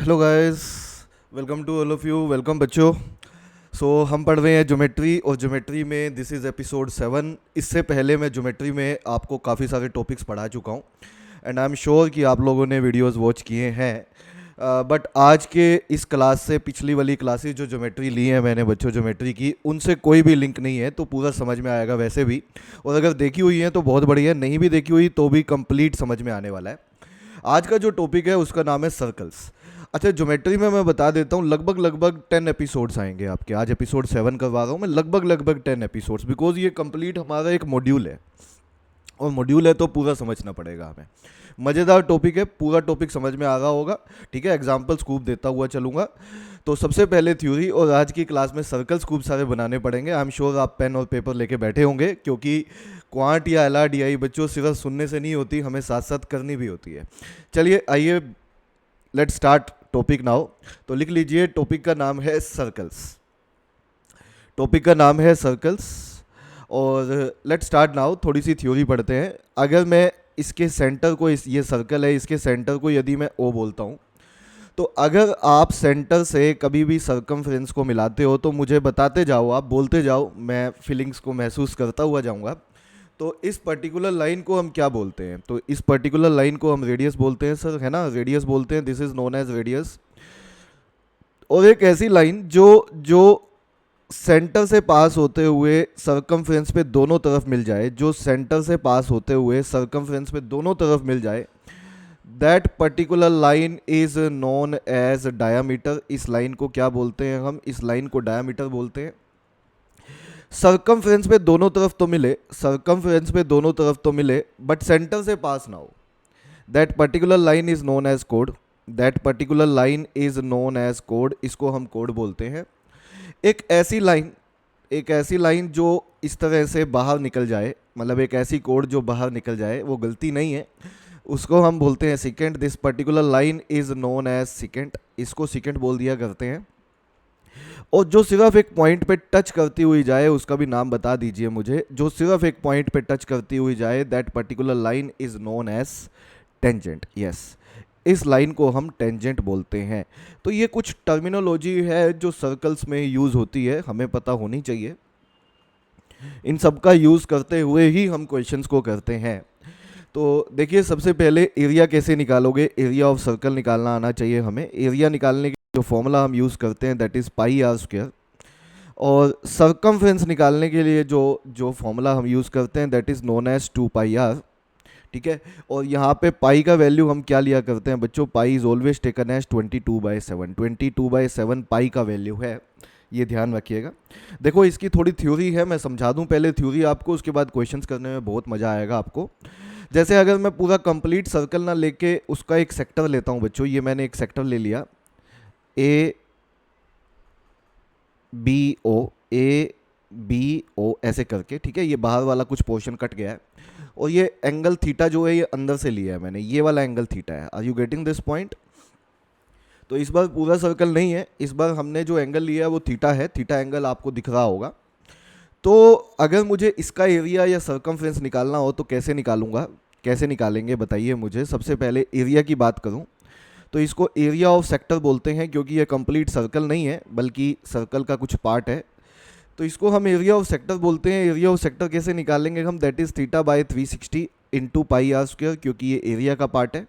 Hello guys, welcome to all of you. Welcome बच्चों। हम पढ़ रहे हैं ज्योमेट्री, और ज्योमेट्री में दिस इज़ एपिसोड 7। इससे पहले मैं ज्योमेट्री में आपको काफ़ी सारे टॉपिक्स पढ़ा चुका हूँ, एंड आई एम श्योर कि आप लोगों ने वीडियोस वॉच किए हैं। बट आज के इस क्लास से पिछली वाली क्लासेस जो ज्योमेट्री ली है मैंने बच्चों ज्योमेट्री की, उनसे कोई भी लिंक नहीं है, तो पूरा समझ में आएगा वैसे भी। और अगर देखी हुई है तो बहुत बढ़िया, नहीं भी देखी हुई तो भी कंप्लीट समझ में आने वाला है। आज का जो टॉपिक है उसका नाम है सर्कल्स। अच्छा, ज्योमेट्री में मैं बता देता हूँ लगभग 10 एपिसोड्स आएंगे आपके। आज एपिसोड 7 करवा रहा हूँ मैं, लगभग 10 एपिसोड्स, बिकॉज ये कंप्लीट हमारा एक मॉड्यूल है, और मॉड्यूल है तो पूरा समझना पड़ेगा हमें। मज़ेदार टॉपिक है, पूरा टॉपिक समझ में आ रहा होगा। ठीक है, एग्जाम्पल्स खूब देता हुआ चलूँगा। तो सबसे पहले थ्योरी, और आज की क्लास में सर्कल्स खूब सारे बनाने पड़ेंगे। आई एम श्योर आप पेन और पेपर लेके बैठे होंगे, क्योंकि क्वांट या LRDI बच्चों सिर्फ सुनने से नहीं होती, हमें साथ साथ करनी भी होती है। चलिए आइए, लेट स्टार्ट टॉपिक नाउ। तो लिख लीजिए, टॉपिक का नाम है सर्कल्स। टॉपिक का नाम है सर्कल्स, और लेट स्टार्ट नाउ। थोड़ी सी थ्योरी पढ़ते हैं। अगर मैं इसके सेंटर को, ये सर्कल है, इसके सेंटर को यदि मैं O बोलता हूँ, तो अगर आप सेंटर से कभी भी सर्कमफ्रेंस को मिलाते हो तो मुझे बताते जाओ, आप बोलते जाओ, मैं फीलिंग्स को महसूस करता हुआ जाऊंगा। तो इस पर्टिकुलर लाइन को हम क्या बोलते हैं? तो इस पर्टिकुलर लाइन को हम रेडियस बोलते हैं सर, है ना, रेडियस बोलते हैं। This is known as radius. और एक ऐसी लाइन जो जो सेंटर से पास होते हुए सर्कमफ्रेंस पे दोनों तरफ मिल जाए, जो सेंटर से पास होते हुए सर्कमफ्रेंस पे दोनों तरफ मिल जाए, that particular line is known as diameter. इस लाइन को क्या बोलते हैं हम? इस लाइन को डायामीटर बोलते हैं। सर्कमफ्रेंस पे दोनों तरफ तो मिले, सर्कमफ्रेंस पे दोनों तरफ तो मिले, बट सेंटर से पास ना हो, that particular line is known as कोड। That particular line is known as कोड। इसको हम कोड बोलते हैं। एक ऐसी लाइन, एक ऐसी लाइन जो इस तरह से बाहर निकल जाए, मतलब एक ऐसी कोड जो बाहर निकल जाए, वो गलती नहीं है, उसको हम बोलते हैं secant. This particular line is known as secant. इसको सेकेंड बोल दिया करते हैं। और जो सिर्फ एक पॉइंट पे टच करती हुई जाए, उसका भी नाम बता दीजिए मुझे। जो सिर्फ एक पॉइंट पे टच करती हुई जाए, that particular line is known as tangent. Yes, इस लाइन को हम टेंजेंट बोलते हैं। तो ये कुछ टर्मिनोलॉजी है जो सर्कल्स में यूज़ होती है, हमें पता होनी चाहिए। इन सब का यूज़ करते हुए ही हम क्वेश्चंस को करते हैं। तो देखिए, सबसे पहले एरिया कैसे निकालोगे? एरिया ऑफ सर्कल निकालना आना चाहिए हमें। एरिया निकालने के जो फॉर्मूला हम यूज़ करते हैं, that is pi are square. और सर्कमफ्रेंस निकालने के लिए जो जो फॉर्मूला हम यूज़ करते हैं, that is known as 2πr। ठीक है, और यहाँ पे पाई का वैल्यू हम क्या लिया करते हैं बच्चों? Pi is always taken as 22/7। 22/7 pi का वैल्यू है, ये ध्यान रखिएगा। देखो, इसकी थोड़ी थ्योरी है, मैं समझा दूं पहले थ्योरी आपको, उसके बाद क्वेश्चंस करने में बहुत मज़ा आएगा आपको। जैसे अगर मैं पूरा कंप्लीट सर्कल ना लेके उसका एक सेक्टर लेता हूँ बच्चों, ये मैंने एक सेक्टर ले लिया, A B O ऐसे करके, ठीक है, ये बाहर वाला कुछ पोर्शन कट गया है, और ये एंगल थीटा जो है ये अंदर से लिया है मैंने, ये वाला एंगल थीटा है। Are you getting this point? तो इस बार पूरा सर्कल नहीं है, इस बार हमने जो एंगल लिया है वो थीटा है। थीटा एंगल आपको दिख रहा होगा। तो अगर मुझे इसका एरिया या सर्कमफ्रेंस निकालना हो तो कैसे निकालूंगा? कैसे निकालेंगे बताइए मुझे। सबसे पहले एरिया की बात करूं तो इसको एरिया ऑफ सेक्टर बोलते हैं, क्योंकि ये कंप्लीट सर्कल नहीं है बल्कि सर्कल का कुछ पार्ट है। तो इसको हम एरिया ऑफ सेक्टर बोलते हैं। एरिया ऑफ सेक्टर कैसे निकालेंगे हम? That is theta by 360 into pi are square, क्योंकि ये एरिया का पार्ट है।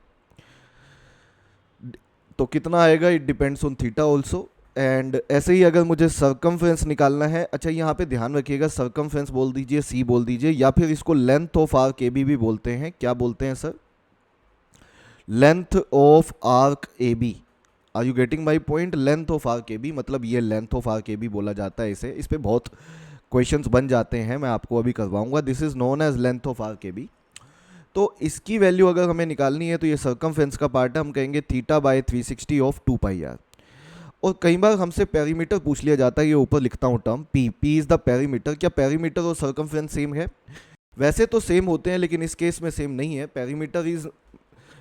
तो कितना आएगा? It depends on theta also. And ऐसे ही अगर मुझे सर्कमफ्रेंस निकालना है, अच्छा यहाँ पे ध्यान रखिएगा, सर्कमफ्रेंस बोल दीजिए, सी बोल दीजिए, या फिर इसको लेंथ ऑफ आर्क AB भी बोलते हैं। क्या बोलते हैं sir? Length of arc AB। Are you getting my point? Length of arc AB, मतलब ये लेंथ ऑफ आर्क AB बोला जाता है इसे। इस पर बहुत क्वेश्चंस बन जाते हैं, मैं आपको अभी करवाऊंगा। This is known as length of arc AB। तो इसकी वैल्यू अगर हमें निकालनी है तो ये सर्कमफ्रेंस का पार्ट है, हम कहेंगे थीटा बाय 360 ऑफ 2πr। और कई बार हमसे पेरीमीटर पूछ लिया जाता है, ये ऊपर लिखता हूँ term P is the perimeter. क्या पेरीमीटर और सर्कमफ्रेंस सेम है? वैसे तो सेम होते हैं, लेकिन इस केस में सेम नहीं है। Perimeter is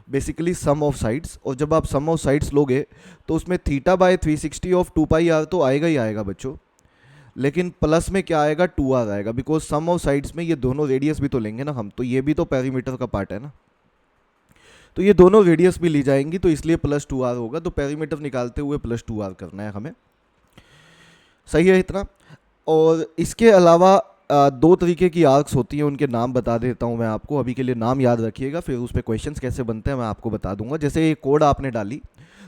basically sum of sides, और जब आप सम ऑफ साइड्स लोगे तो उसमें थीटा बाय 360 ऑफ 2πr तो आएगा ही आएगा बच्चों, लेकिन प्लस में क्या आएगा? 2r आएगा, बिकॉज सम ऑफ साइड्स में ये दोनों रेडियस भी तो लेंगे ना हम, तो ये भी तो पेरीमीटर का पार्ट है ना। तो ये दोनों रेडियस भी ली जाएंगी, तो इसलिए +2r होगा। तो पेरीमीटर निकालते हुए +2r करना है हमें। सही है इतना। और इसके अलावा दो तरीके की आर्क्स होती हैं, उनके नाम बता देता हूँ मैं आपको। अभी के लिए नाम याद रखिएगा, फिर उस पर क्वेश्चंस कैसे बनते हैं मैं आपको बता दूंगा। जैसे ये कोड आपने डाली,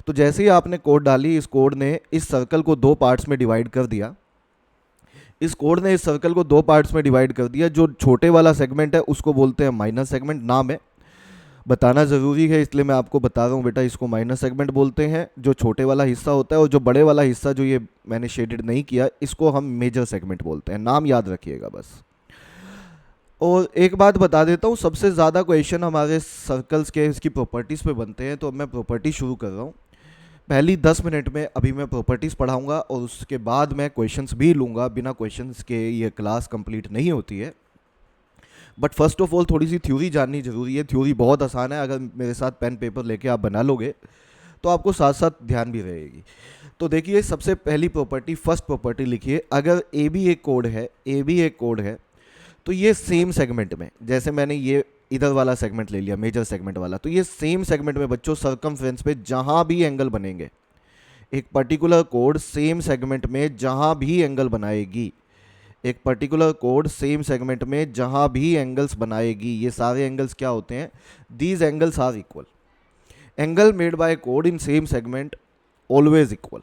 तो जैसे ही आपने कोड डाली, इस कोड ने इस सर्कल को दो पार्ट्स में डिवाइड कर दिया। इस कोड ने इस सर्कल को दो पार्ट्स में डिवाइड कर दिया। जो छोटे वाला सेगमेंट है उसको बोलते हैं माइनस सेगमेंट। नाम है, बताना ज़रूरी है इसलिए मैं आपको बता रहा हूँ बेटा, इसको माइनस सेगमेंट बोलते हैं जो छोटे वाला हिस्सा होता है। और जो बड़े वाला हिस्सा जो ये मैंने शेडेड नहीं किया, इसको हम मेजर सेगमेंट बोलते हैं। नाम याद रखिएगा बस। और एक बात बता देता हूँ, सबसे ज़्यादा क्वेश्चन हमारे सर्कल्स के इसकी प्रॉपर्टीज़ पे बनते हैं। तो अब मैं प्रॉपर्टी शुरू कर रहा हूँ। पहली 10 मिनट में अभी मैं प्रॉपर्टीज़ पढ़ाऊँगा और उसके बाद मैं क्वेश्चंस भी लूँगा। बिना क्वेश्चंस के ये क्लास कंप्लीट नहीं होती है। बट फर्स्ट ऑफ ऑल थोड़ी सी थ्योरी जाननी जरूरी है। थ्योरी बहुत आसान है, अगर मेरे साथ पेन पेपर लेके आप बना लोगे तो आपको साथ साथ ध्यान भी रहेगी। तो देखिए, सबसे पहली प्रॉपर्टी, फर्स्ट प्रॉपर्टी लिखिए। अगर ए बी एक कोड है, ए बी एक कोड है, तो ये सेम सेगमेंट में, जैसे मैंने ये इधर वाला सेगमेंट ले लिया, मेजर सेगमेंट वाला, तो ये सेम सेगमेंट में बच्चों सर्कमफ्रेंस पे जहां भी एंगल बनेंगे, एक पर्टिकुलर कोड सेम सेगमेंट में जहां भी एंगल बनाएगी, एक पर्टिकुलर कोड सेम सेगमेंट में जहां भी एंगल्स बनाएगी, ये सारे एंगल्स क्या होते हैं? These angles are equal. Angle made by कोड in same segment always equal.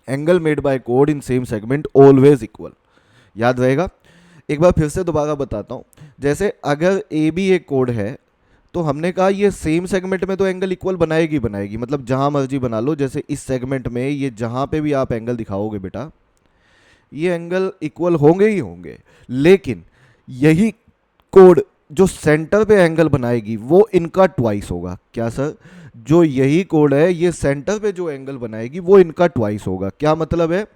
Angle made by कोड in same segment always equal. याद रहेगा। एक बार फिर से दोबारा बताता हूं। जैसे अगर ए बी एक कोड है, तो हमने कहा ये सेम सेगमेंट में तो एंगल इक्वल बनाएगी बनाएगी, मतलब जहां मर्जी बना लो। जैसे इस सेगमेंट में ये जहां पे भी आप एंगल दिखाओगे बेटा, ये एंगल इक्वल होंगे ही होंगे। लेकिन यही कोड जो सेंटर पे एंगल बनाएगी वो इनका ट्वाइस होगा। क्या सर? जो यही कोड है, ये सेंटर पे जो एंगल बनाएगी वो इनका ट्वाइस होगा। क्या मतलब है?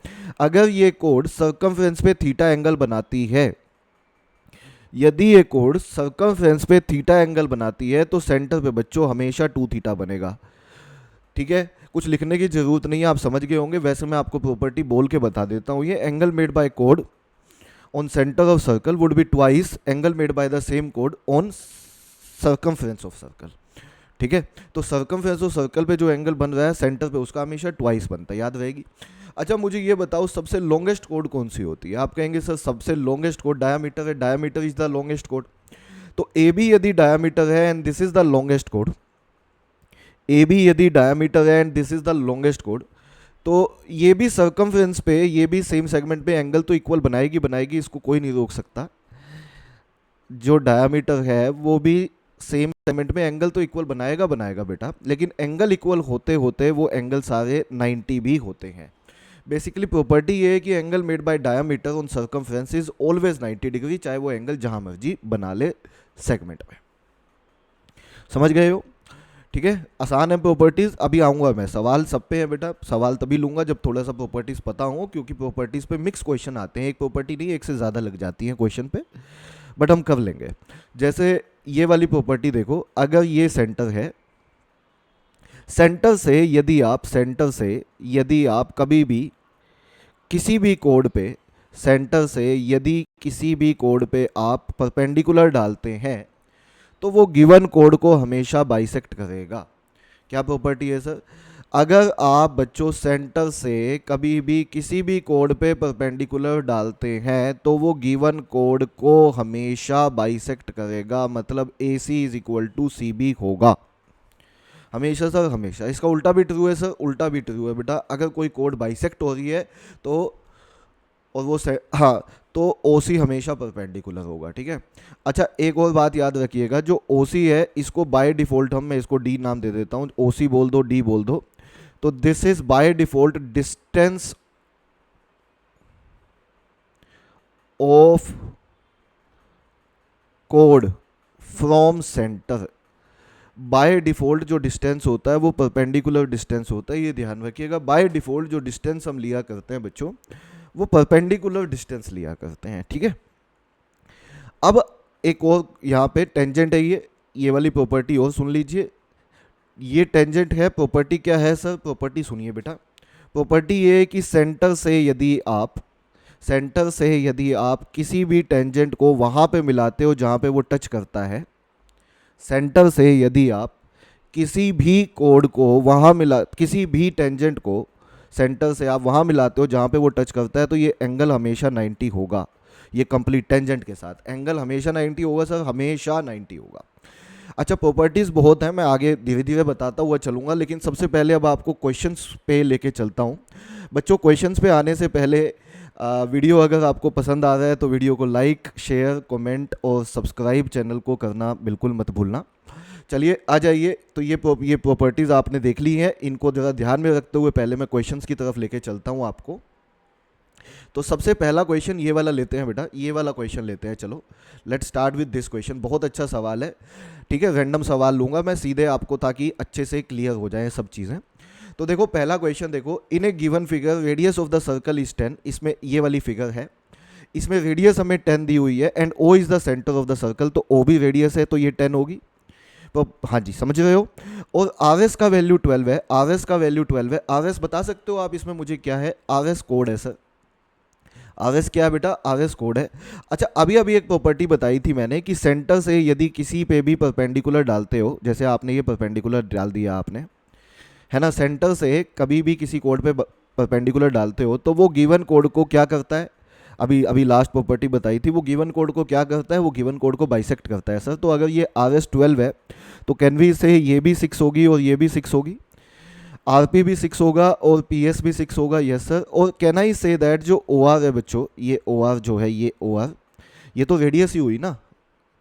अगर ये कोड सर्कमफ्रेंस पे थीटा एंगल बनाती है, यदि ये कोड सर्कमफ्रेंस पे थीटा एंगल बनाती है, तो सेंटर पे बच्चों हमेशा 2 थीटा बनेगा। ठीक है, कुछ लिखने की जरूरत नहीं है, आप समझ गए होंगे। वैसे मैं आपको प्रॉपर्टी बोल के बता देता हूँ। ये angle made by code on centre of circle would be twice angle made by the same code on circumference of circle. ठीक है, तो सर्कमफ्रेंस ऑफ सर्कल पे जो एंगल बन रहा है सेंटर पे, उसका हमेशा ट्वाइस बनता है। याद रहेगी। अच्छा, मुझे ये बताओ, सबसे लॉन्गेस्ट कोड कौन सी होती है? आप कहेंगे सर सबसे लॉन्गेस्ट कोड डायमीटर है, डायमीटर इज द लॉन्गेस्ट कोड। तो ए बी यदि डायमीटर है and this is the longest कोड, ए बी यदि डायमीटर है and this is the longest कोड, तो ये भी सर्कमफ्रेंस पे, ये भी सेम सेगमेंट पे एंगल तो इक्वल बनाएगी बनाएगी, इसको कोई नहीं रोक सकता। जो डायमीटर है वो भी सेम सेगमेंट में एंगल तो इक्वल बनाएगा बनाएगा बेटा। लेकिन एंगल इक्वल होते होते वो एंगल सारे 90 भी होते हैं। बेसिकली प्रॉपर्टी ये है कि angle made bye diameter on circumference is always 90 degree, चाहे वो एंगल जहां मर्जी बना ले सेगमेंट में। समझ गए हो? ठीक है, आसान है प्रॉपर्टीज। अभी आऊंगा मैं, सवाल सब पे है बेटा। सवाल तभी लूंगा जब थोड़ा सा प्रॉपर्टीज पता हो, क्योंकि प्रॉपर्टीज पे मिक्स क्वेश्चन आते हैं। एक प्रॉपर्टी नहीं, एक से ज़्यादा लग जाती है क्वेश्चन पे, बट हम कर लेंगे। जैसे ये वाली प्रॉपर्टी देखो, अगर ये सेंटर है, सेंटर से यदि आप कभी भी किसी भी कोड पे, सेंटर से यदि किसी भी कोड पे आप परपेंडिकुलर डालते हैं, तो वो गिवन कोड को हमेशा बाइसेक्ट करेगा। क्या प्रॉपर्टी है सर? अगर आप बच्चों सेंटर से कभी भी किसी भी कोड पे परपेंडिकुलर डालते हैं, तो वो गिवन कोड को हमेशा बाइसेक्ट करेगा। मतलब A C is equal to C B होगा हमेशा सर, हमेशा। इसका उल्टा भी ट्रू है सर, उल्टा भी ट्रू है बेटा। अगर कोई कोड बाइसेक्ट हो रही है तो, और वो हाँ, तो ओ सी हमेशा परपेंडिकुलर होगा। ठीक है। अच्छा, एक और बात याद रखिएगा, जो ओ सी है इसको बाय डिफॉल्ट मैं इसको डी नाम दे देता हूँ। ओ सी बोल दो, डी बोल दो। तो this is by default distance of code from centre. By default जो डिस्टेंस होता है वो परपेंडिकुलर डिस्टेंस होता है, ये ध्यान रखिएगा। बाय डिफॉल्ट जो डिस्टेंस हम लिया करते हैं बच्चों, वो परपेंडिकुलर डिस्टेंस लिया करते हैं। ठीक है। अब एक और यहाँ पे टेंजेंट है, ये वाली प्रॉपर्टी और सुन लीजिए। ये टेंजेंट है। प्रॉपर्टी क्या है सर? प्रॉपर्टी सुनिए बेटा। प्रॉपर्टी ये है कि सेंटर से यदि आप किसी भी टेंजेंट को वहाँ पे मिलाते हो जहाँ पे वो टच करता है, सेंटर से यदि आप किसी भी कोड को वहाँ मिला, किसी भी टेंजेंट को सेंटर से आप वहाँ मिलाते हो जहाँ पे वो टच करता है, तो ये एंगल हमेशा 90 होगा। ये कंप्लीट टेंजेंट के साथ एंगल हमेशा 90 होगा सर, हमेशा 90 होगा। अच्छा, प्रॉपर्टीज़ बहुत हैं, मैं आगे धीरे धीरे बताता हुआ चलूँगा, लेकिन सबसे पहले अब आपको क्वेश्चंस पे लेके चलता हूँ। बच्चों, क्वेश्चंस पे आने से पहले वीडियो अगर आपको पसंद आ रहा है तो वीडियो को लाइक, शेयर, कमेंट और सब्सक्राइब चैनल को करना बिल्कुल मत भूलना। चलिए आ जाइए। तो ये प्रॉपर्टीज़ आपने देख ली हैं, इनको ज़रा ध्यान में रखते हुए पहले मैं क्वेश्चंस की तरफ लेके चलता हूँ आपको। तो सबसे पहला क्वेश्चन ये वाला लेते हैं बेटा, ये वाला क्वेश्चन लेते हैं। चलो let's start with this question. बहुत अच्छा सवाल है, ठीक है। रैंडम सवाल लूँगा मैं सीधे आपको, ताकि अच्छे से क्लियर हो जाए सब चीज़ें। तो देखो पहला क्वेश्चन देखो, in a given figure radius of the circle is 10। इसमें ये वाली फिगर है, इसमें रेडियस हमें 10 दी हुई है and O is the centre of the circle. तो ओ भी रेडियस है तो ये 10 होगी। तो हाँ जी, समझ रहे हो। और आर एस का वैल्यू 12 है, आर एस का वैल्यू 12 है। आर एस बता सकते हो आप इसमें मुझे क्या है? आर एस कोड है सर। आर एस क्या है बेटा? आर एस कोड है। अच्छा, अभी अभी एक प्रॉपर्टी बताई थी मैंने कि सेंटर से यदि किसी पे भी परपेंडिकुलर डालते हो, जैसे आपने ये परपेंडिकुलर डाल दिया आपने, है ना, सेंटर से कभी भी किसी कोड पे परपेंडिकुलर डालते हो तो वो गिवन कोड को क्या करता है? अभी अभी लास्ट प्रॉपर्टी बताई थी, वो गिवन कोड को क्या करता है? वो गिवन कोड को बाइसेक्ट करता है सर। तो अगर ये आर एस 12 है तो कैन वी से ये भी 6 होगी और ये भी 6 होगी, आर पी भी 6 होगा और पी एस भी 6 होगा। Yes sir. और कैन आई से दैट जो ओ आर है बच्चों, ये ओ आर जो है, ये ओ आर, ये तो रेडियस ही हुई ना,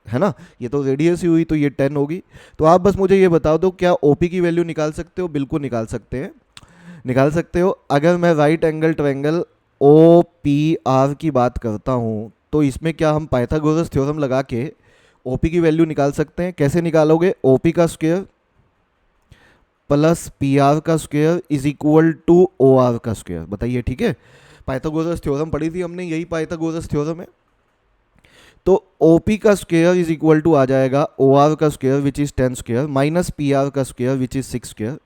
है ना, ये तो रेडियस ही हुई, तो ये 10 होगी। तो आप बस मुझे ये बता दो, क्या ओ पी की वैल्यू निकाल सकते हो? बिल्कुल निकाल सकते हैं, निकाल सकते हो। अगर मैं right angle triangle O P R की बात करता हूँ तो इसमें क्या हम पाइथागोरस थ्योरम लगा के ओ पी की वैल्यू निकाल सकते हैं? कैसे निकालोगे? ओ पी का स्क्वायर प्लस पी आर का square is equal to O R का स्क्वायर। बताइए, ठीक है। पाइथागोरस थ्योरम पढ़ी थी हमने, यही पाइथागोरस थ्योरम है। तो ओ पी का स्क्वायर इज इक्वल टू आ जाएगा ओ आर का square which is 10 square minus P R का स्क्वायर विच इज़ 6 स्क्वायर।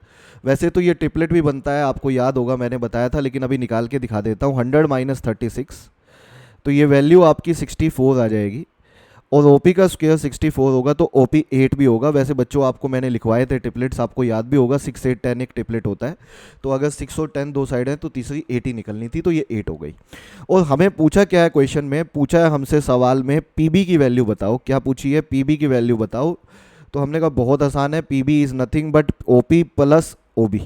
वैसे तो ये ट्रिपलेट भी बनता है, आपको याद होगा, मैंने बताया था, लेकिन अभी निकाल के दिखा देता हूँ। 100 माइनस 36, तो ये वैल्यू आपकी 64 आ जाएगी। और ओपी का स्क्वायर 64 होगा तो ओपी 8 भी होगा। वैसे बच्चों आपको मैंने लिखवाए थे ट्रिपलेट्स, आपको याद भी होगा, 6 8 10 एक ट्रिपलेट होता है। तो अगर 6 और 10 दो साइड है तो तीसरी 8 ही निकलनी थी, तो ये 8 हो गई। और हमें पूछा क्या है क्वेश्चन में? पूछा है हमसे सवाल में पीबी की वैल्यू बताओ। क्या पूछी है? पीबी की वैल्यू बताओ। तो हमने कहा बहुत आसान है, PB is nothing but OP plus OB.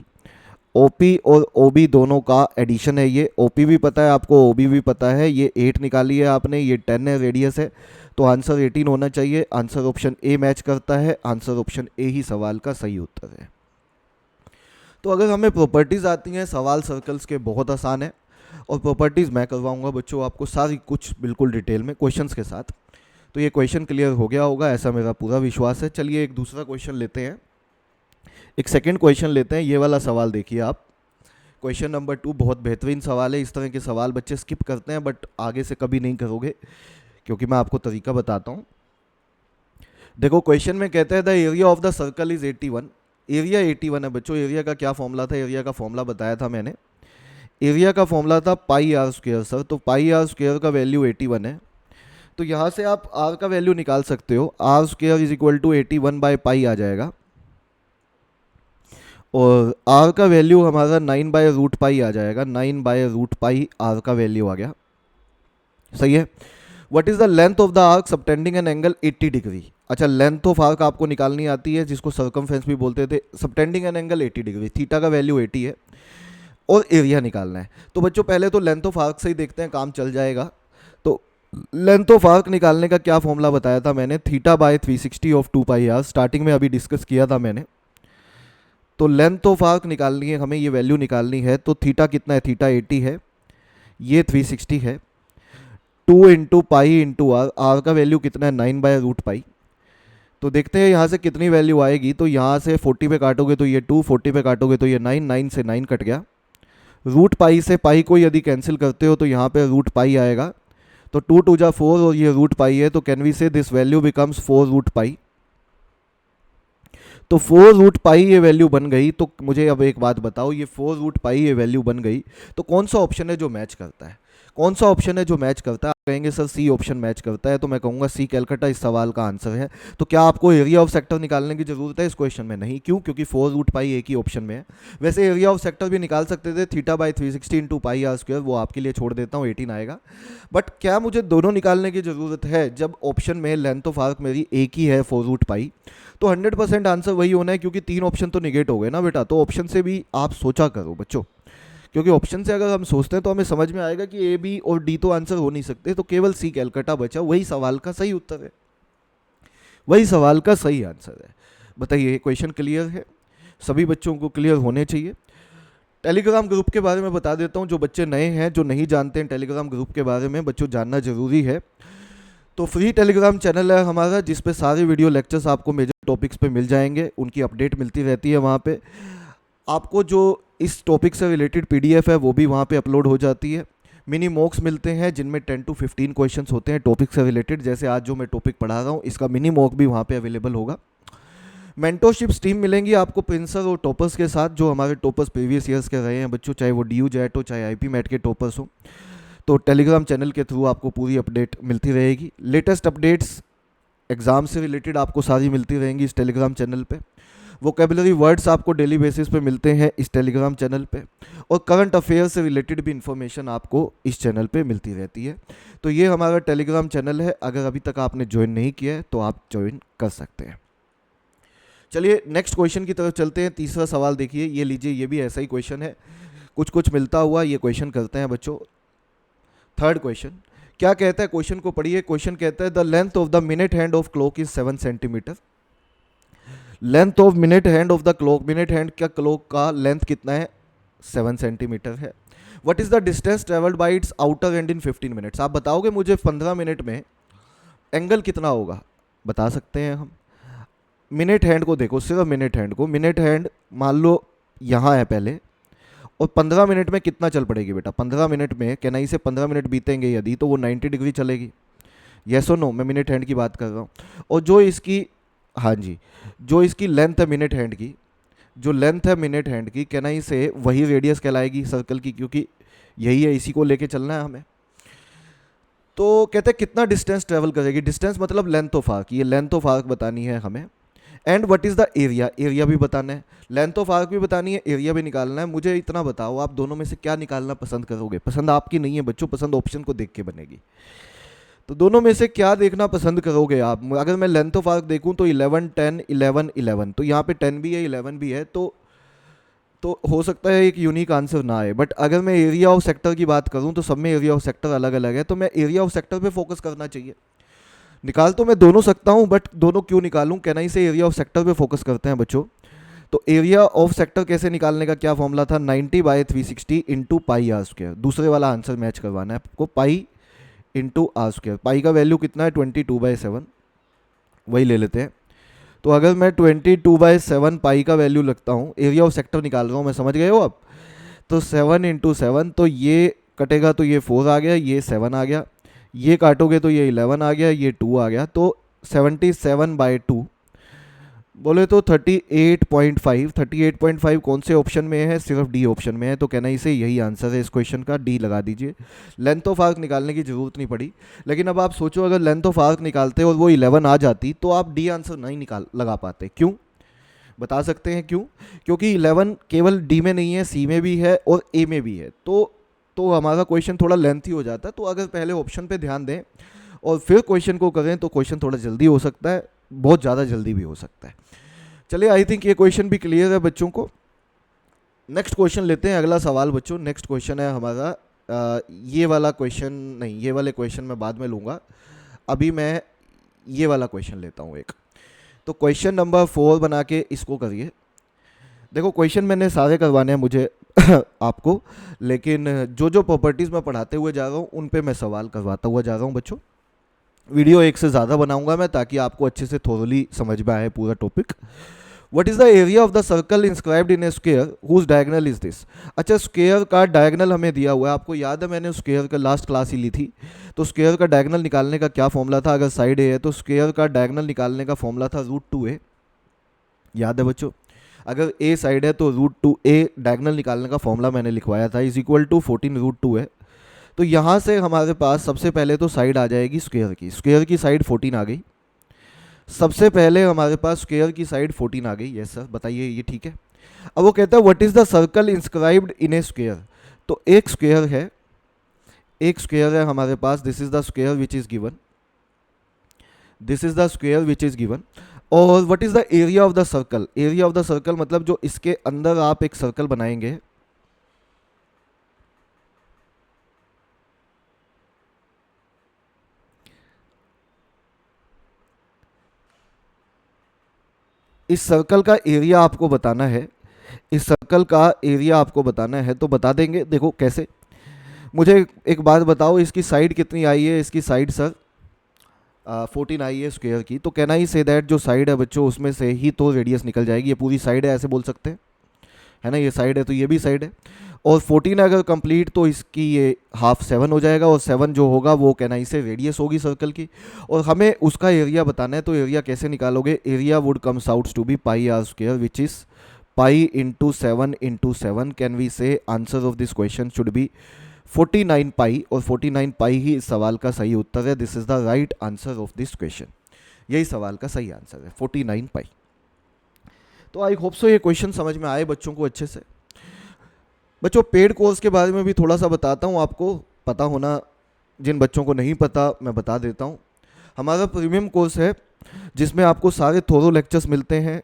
OP और ओबी दोनों का एडिशन है ये। ओपी भी पता है आपको, ओबी भी पता है। ये 8 निकाली है आपने, ये 10 है, रेडियस है, तो आंसर 18 होना चाहिए। आंसर ऑप्शन ए मैच करता है, आंसर ऑप्शन ए ही सवाल का सही उत्तर है। तो अगर हमें प्रॉपर्टीज़ आती हैं सवाल सर्कल्स के, बहुत आसान है। और प्रॉपर्टीज़ मैं करवाऊंगा बच्चों आपको सारी कुछ बिल्कुल डिटेल में क्वेश्चंस के साथ। तो ये क्वेश्चन क्लियर हो गया होगा, ऐसा मेरा पूरा विश्वास है। चलिए एक दूसरा क्वेश्चन लेते हैं, एक सेकेंड क्वेश्चन लेते हैं। ये वाला सवाल देखिए आप, क्वेश्चन नंबर 2 बहुत बेहतरीन सवाल है। इस तरह के सवाल बच्चे स्किप करते हैं बट आगे से कभी नहीं करोगे, क्योंकि मैं आपको तरीका बताता हूँ। देखो क्वेश्चन में कहते हैं the area of the circle is 81। Area 81 है बच्चों। एरिया का क्या फॉर्मूला था? एरिया का फॉर्मूला बताया था मैंने। एरिया का फॉर्मूला था पाई आर स्क्वायर सर। तो पाई आर स्क्वायर का वैल्यू 81 है, तो यहाँ से आप आर का वैल्यू निकाल सकते हो। R square is equal to 81 by pi आ जाएगा, और आर का वैल्यू हमारा 9 बाय रूट पाई आ जाएगा। 9 बाय रूट पाई आर का वैल्यू आ गया, सही है। What is the length of the arc subtending an angle 80 degree? अच्छा, लेंथ ऑफ आर्क आपको निकालनी आती है, जिसको सर्कमफ्रेंस भी बोलते थे। Subtending an angle 80 degree, theta का वैल्यू 80 है और एरिया निकालना है। तो बच्चों पहले तो लेंथ ऑफ आर्क से ही देखते हैं, काम चल जाएगा। तो लेंथ ऑफ आर्क निकालने का क्या फॉर्मूला बताया था मैंने? Theta by 360 of 2 pi r. Starting में अभी डिस्कस किया था मैंने। तो लेंथ ऑफ आर्क निकालनी है हमें, ये वैल्यू निकालनी है। तो थीटा कितना है? थीटा 80 है, ये 360 है। 2 into pi into r, r का वैल्यू कितना है? 9 बाय रूट पाई। तो देखते हैं यहाँ से कितनी वैल्यू आएगी। तो यहाँ से 40 पे काटोगे तो ये 2, 40 पे काटोगे तो ये 9, 9 से 9 कट गया। रूट पाई से पाई को यदि कैंसिल करते हो तो यहाँ पे रूट पाई आएगा। तो 2 2 जा 4 और ये रूट पाई है, तो can we say this value becomes 4 root pi. तो 4 रूट पाई ये वैल्यू बन गई। तो मुझे अब एक बात बताओ, ये 4 रूट पाई ये वैल्यू बन गई, तो कौन सा ऑप्शन है जो मैच करता है? कौन सा ऑप्शन है जो मैच करता है? आप कहेंगे सर सी ऑप्शन मैच करता है, तो मैं कहूँगा सी कैलकाटा इस सवाल का आंसर है। तो क्या आपको एरिया ऑफ सेक्टर निकालने की ज़रूरत है इस क्वेश्चन में? नहीं। क्यों? क्योंकि 4√पाई एक ही ऑप्शन में है। वैसे एरिया ऑफ सेक्टर भी निकाल सकते थे, θ/360 इंटू पाई आर स्क्वायर, वो आपके लिए छोड़ देता हूँ, 18 आएगा। बट क्या मुझे दोनों निकालने की ज़रूरत है जब ऑप्शन में लेंथ ऑफ आर्क मेरी एक ही है 4√पाई? तो 100% आंसर वही होना है, क्योंकि 3 ऑप्शन तो निगेट हो गए ना बेटा। तो ऑप्शन से भी आप सोचा करो बच्चों, क्योंकि ऑप्शन से अगर हम सोचते हैं तो हमें समझ में आएगा कि ए, बी और डी तो आंसर हो नहीं सकते, तो केवल सी कैलकाटा बचा, वही सवाल का सही उत्तर है, वही सवाल का सही आंसर है। बताइए, क्वेश्चन क्लियर है? सभी बच्चों को क्लियर होने चाहिए। टेलीग्राम ग्रुप के बारे में बता देता हूँ, जो बच्चे नए हैं, जो नहीं जानते हैं टेलीग्राम ग्रुप के बारे में, बच्चों जानना जरूरी है। तो फ्री टेलीग्राम चैनल है हमारा, जिस पे सारे वीडियो लेक्चर्स आपको मेजर टॉपिक्स पे मिल जाएंगे, उनकी अपडेट मिलती रहती है वहाँ पे। आपको जो इस टॉपिक से रिलेटेड पीडीएफ है वो भी वहाँ पे अपलोड हो जाती है। मिनी मॉक्स मिलते हैं जिनमें 10 to 15 क्वेश्चंस होते हैं टॉपिक से रिलेटेड, जैसे आज जो मैं टॉपिक पढ़ा रहा हूँ इसका मिनी मॉक भी वहाँ पे अवेलेबल होगा। मेंटोरशिप स्ट्रीम मिलेंगी आपको प्रिंसर और टॉपर्स के साथ, जो हमारे टॉपर्स प्रीवियस ईयर्स के रहे हैं बच्चों, चाहे वो डीयू जेट हो, चाहे आईपी मैट के टॉपर्स हो। तो टेलीग्राम चैनल के थ्रू आपको पूरी अपडेट मिलती रहेगी। लेटेस्ट अपडेट्स एग्ज़ाम से रिलेटेड आपको सारी मिलती रहेंगी इस टेलीग्राम चैनल पे। वोकेबलरी वर्ड्स आपको डेली बेसिस पे मिलते हैं इस टेलीग्राम चैनल पे, और करंट अफेयर से रिलेटेड भी इंफॉर्मेशन आपको इस चैनल पे मिलती रहती है। तो ये हमारा टेलीग्राम चैनल है, अगर अभी तक आपने ज्वाइन नहीं किया है तो आप ज्वाइन कर सकते हैं। चलिए नेक्स्ट क्वेश्चन की तरफ चलते हैं। तीसरा सवाल देखिए, ये लीजिए, ये भी ऐसा ही क्वेश्चन है, कुछ कुछ मिलता हुआ ये क्वेश्चन करते हैं बच्चों। थर्ड क्वेश्चन क्या कहता है? क्वेश्चन को पढ़िए। क्वेश्चन कहता है the length of the minute hand of clock is 7 centimetre. Length of minute hand of the clock, minute hand का क्लॉक का लेंथ कितना है? 7 सेंटीमीटर है। What is the distance travelled by it's outer and in 15 minutes? आप बताओगे मुझे 15 minute में angle कितना होगा? बता सकते हैं हम। मिनट हैंड को देखो, सिर्फ मिनट हैंड को, मिनट हैंड मान लो यहाँ है पहले, और 15 मिनट में कितना चल पड़ेगी बेटा? 15 मिनट में कैनाई से 15 मिनट बीतेंगे यदि, तो वो 90 डिग्री चलेगी। येस और नो? मैं मिनट हैंड की बात कर रहा हूँ। और जो इसकी, हाँ जी, जो इसकी लेंथ है मिनट हैंड की, जो लेंथ है मिनट हैंड की कैनाई से, वही रेडियस कहलाएगी सर्कल की, क्योंकि यही है, इसी को लेके चलना है हमें। तो कहते हैं कितना डिस्टेंस ट्रेवल करेगी? डिस्टेंस मतलब लेंथ ऑफ आर्क, ये लेंथ ऑफ आर्क बतानी है हमें। And what is the area, area भी बताना है, लेंथ ऑफ आर्क भी बतानी है, एरिया भी निकालना है। मुझे इतना बताओ, आप दोनों में से क्या निकालना पसंद करोगे? पसंद आपकी नहीं है बच्चों, पसंद ऑप्शन को देख के बनेगी। तो दोनों में से क्या देखना पसंद करोगे आप? अगर मैं लेंथ ऑफ आर्क देखूं तो 11, 10, 11, 11, तो यहाँ पे 10 भी है, 11 भी है, तो हो सकता है एक यूनिक आंसर ना आए। बट अगर मैं एरिया ऑफ सेक्टर की बात करूं तो सब में एरिया ऑफ सेक्टर अलग अलग है, तो मैं एरिया ऑफ सेक्टर पे फोकस करना चाहिए। निकाल तो मैं दोनों सकता हूं, बट दोनों क्यों निकालूं? कैनाई से एरिया ऑफ सेक्टर पे फोकस करते हैं बच्चों। तो एरिया ऑफ सेक्टर कैसे निकालने का क्या फॉर्मूला था? 90/360 इंटू पाई आर स्क्वायर। दूसरे वाला आंसर मैच करवाना है आपको, पाई इंटू आर स्क्वायर। पाई का वैल्यू कितना है? 22/7, वही ले लेते हैं। तो अगर मैं 22/7 पाई का वैल्यू लगता हूँ, एरिया ऑफ सेक्टर निकाल रहा हूँ मैं, समझ गए हो आप? तो 7 इंटू 7, तो ये कटेगा तो ये 4 आ गया, ये 7 आ गया, ये काटोगे तो ये 11 आ गया, ये 2 आ गया, तो 77/2 बोले तो 38.5। 38.5 कौन से ऑप्शन में है? सिर्फ डी ऑप्शन में है, तो कहना इसे यही आंसर है इस क्वेश्चन का, डी लगा दीजिए। लेंथ ऑफ आर्क निकालने की जरूरत नहीं पड़ी। लेकिन अब आप सोचो, अगर लेंथ ऑफ आर्क निकालते और वो 11 आ जाती तो आप डी आंसर नहीं लगा पाते। क्यों? बता सकते हैं क्यों? क्योंकि 11 केवल डी में नहीं है, सी में भी है और ए में भी है, तो हमारा क्वेश्चन थोड़ा लेंथी हो जाता है। तो अगर पहले ऑप्शन पे ध्यान दें और फिर क्वेश्चन को करें तो क्वेश्चन थोड़ा जल्दी हो सकता है, बहुत ज़्यादा जल्दी भी हो सकता है। चलिए, आई थिंक ये क्वेश्चन भी क्लियर है बच्चों को। नेक्स्ट क्वेश्चन लेते हैं, अगला सवाल बच्चों। नेक्स्ट क्वेश्चन है हमारा, ये वाला क्वेश्चन नहीं, ये वाले क्वेश्चन मैं बाद में लूँगा, अभी मैं ये वाला क्वेश्चन लेता हूँ एक। तो क्वेश्चन नंबर 4 बना के इसको करिए। देखो, क्वेश्चन मैंने सारे करवाने हैं मुझे आपको, लेकिन जो जो प्रॉपर्टीज़ मैं पढ़ाते हुए जा रहा हूँ उन पे मैं सवाल करवाता हुआ जा रहा हूँ बच्चों। वीडियो एक से ज़्यादा बनाऊंगा मैं, ताकि आपको अच्छे से थोरली समझ में आए पूरा topic. What is the area of the circle inscribed in a square whose diagonal is this? अच्छा, स्क्वायर का डायगोनल हमें दिया हुआ है, आपको याद है मैंने स्क्वायर का लास्ट क्लास ही ली थी। तो स्क्वायर का डायगोनल निकालने का क्या फॉर्मूला था? अगर साइड ए है तो स्क्वायर का डायगोनल निकालने का फॉर्मूला था √2a। याद है बच्चों? अगर ए साइड है तो √2a डायगोनल निकालने का फॉर्मूला मैंने लिखवाया था, इज इक्वल टू 14 √2 है। तो यहाँ से हमारे पास सबसे पहले तो साइड आ जाएगी स्क्वायर की साइड 14 आ गई। सबसे पहले हमारे पास स्क्वायर की साइड 14 आ गई। यस सर, बताइए ये ठीक है। अब वो कहता है what is the circle inscribed in a square. तो एक स्क्वायर है हमारे पास, this is the square which is given, this is the square which is given. और what is the area of the circle, area of the circle मतलब जो इसके अंदर आप एक सर्कल बनाएंगे, इस सर्कल का एरिया आपको बताना है, इस सर्कल का एरिया आपको बताना है। तो बता देंगे, देखो कैसे। मुझे एक बात बताओ, इसकी साइड कितनी आई है, इसकी साइड सर 14 आई है स्क्वायर की। तो कहना ही से दैट जो साइड है बच्चों उसमें से ही तो रेडियस निकल जाएगी, ये पूरी साइड है ऐसे बोल सकते हैं, है ना। ये साइड है तो ये भी साइड है, और 14 अगर कंप्लीट तो इसकी ये हाफ 7 हो जाएगा, और 7 जो होगा वो कहना ही से रेडियस होगी सर्कल की। और हमें उसका एरिया बताना है, तो एरिया कैसे निकालोगे, area would comes out to be pi are square which is pi into 7 can we say answer of this question should be 49 pi, और 49 पाई ही इस सवाल का सही उत्तर है। This is the right answer of this question, यही सवाल का सही आंसर है 49 पाई। तो आई होप सो ये क्वेश्चन समझ में आए बच्चों को अच्छे से। बच्चों पेड कोर्स के बारे में भी थोड़ा सा बताता हूँ, आपको पता होना, जिन बच्चों को नहीं पता मैं बता देता हूँ। हमारा प्रीमियम कोर्स है जिसमें आपको सारे थोरो लेक्चर्स मिलते हैं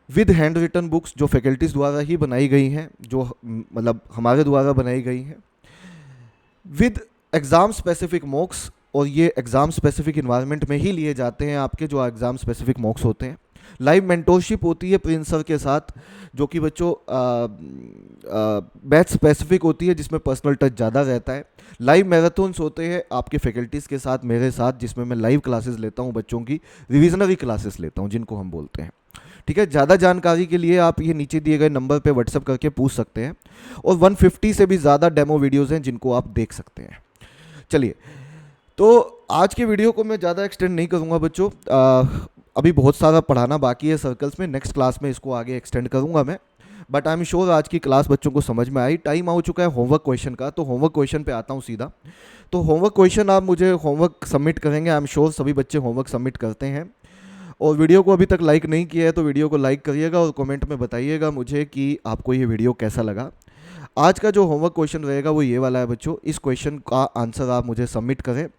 विद हैंड रिटन बुक्स, जो फैकल्टीज़ द्वारा ही बनाई गई हैं, जो मतलब हमारे द्वारा बनाई गई हैं, विद एग्ज़ाम स्पेसिफिक मॉक्स, और ये एग्ज़ाम स्पेसिफिक इन्वायरमेंट में ही लिए जाते हैं आपके जो एग्ज़ाम स्पेसिफिक मॉक्स होते हैं। लाइव मेंटोरशिप होती है प्रिंस सर के साथ, जो कि बच्चों बैच स्पेसिफिक होती है जिसमें पर्सनल टच ज़्यादा रहता है। लाइव मैराथन्स होते हैं आपके फैकल्टीज़ के साथ, मेरे साथ, जिसमें मैं लाइव क्लासेस लेता हूँ, बच्चों की रिविजनरी क्लासेस लेता हूँ जिनको हम बोलते हैं। ठीक है, ज़्यादा जानकारी के लिए आप ये नीचे दिए गए नंबर पे व्हाट्सअप करके पूछ सकते हैं, और 150 से भी ज़्यादा डेमो वीडियोज़ हैं जिनको आप देख सकते हैं। चलिए, तो आज के वीडियो को मैं ज़्यादा एक्सटेंड नहीं करूँगा बच्चों, अभी बहुत सारा पढ़ाना बाकी है सर्कल्स में, नेक्स्ट क्लास में इसको आगे एक्सटेंड करूँगा मैं, बट आई एम श्योर आज की क्लास बच्चों को समझ में आई। टाइम हो चुका है होमवर्क क्वेश्चन का, तो होमवर्क क्वेश्चन पे आता हूँ सीधा। तो होमवर्क क्वेश्चन आप मुझे होमवर्क सबमिट करेंगे, आई एम श्योर सभी बच्चे होमवर्क सबमिट करते हैं, और वीडियो को अभी तक लाइक नहीं किया है तो वीडियो को लाइक करिएगा, और कमेंट में बताइएगा मुझे कि आपको ये वीडियो कैसा लगा। आज का जो होमवर्क क्वेश्चन रहेगा वो ये वाला है बच्चों, इस क्वेश्चन का आंसर आप मुझे सबमिट करें,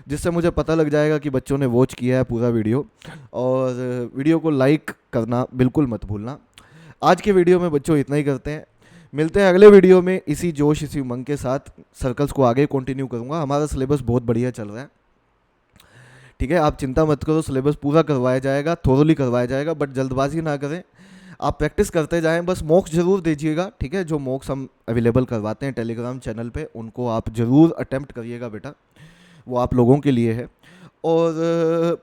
जिससे मुझे पता लग जाएगा कि बच्चों ने वॉच किया है पूरा वीडियो, और वीडियो को लाइक करना बिल्कुल मत भूलना। आज के वीडियो में बच्चों इतना ही करते हैं, मिलते हैं अगले वीडियो में इसी जोश इसी उमंग के साथ। सर्कल्स को आगे कंटिन्यू करूँगा, हमारा सिलेबस बहुत बढ़िया चल रहा है। ठीक है, आप चिंता मत करो, सिलेबस पूरा करवाया जाएगा, थोरोली करवाया जाएगा, बट जल्दबाजी ना करें, आप प्रैक्टिस करते जाएं, बस मॉक्स ज़रूर दीजिएगा। ठीक है, जो मॉक्स हम अवेलेबल करवाते हैं टेलीग्राम चैनल पे, उनको आप ज़रूर अटेम्प्ट करिएगा बेटा, वो आप लोगों के लिए है। और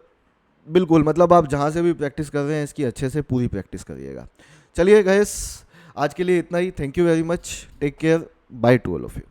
बिल्कुल मतलब आप जहाँ से भी प्रैक्टिस कर रहे हैं इसकी अच्छे से पूरी प्रैक्टिस करिएगा। चलिए गाइस, आज के लिए इतना ही। Thank you very much, take care, bye to all of you.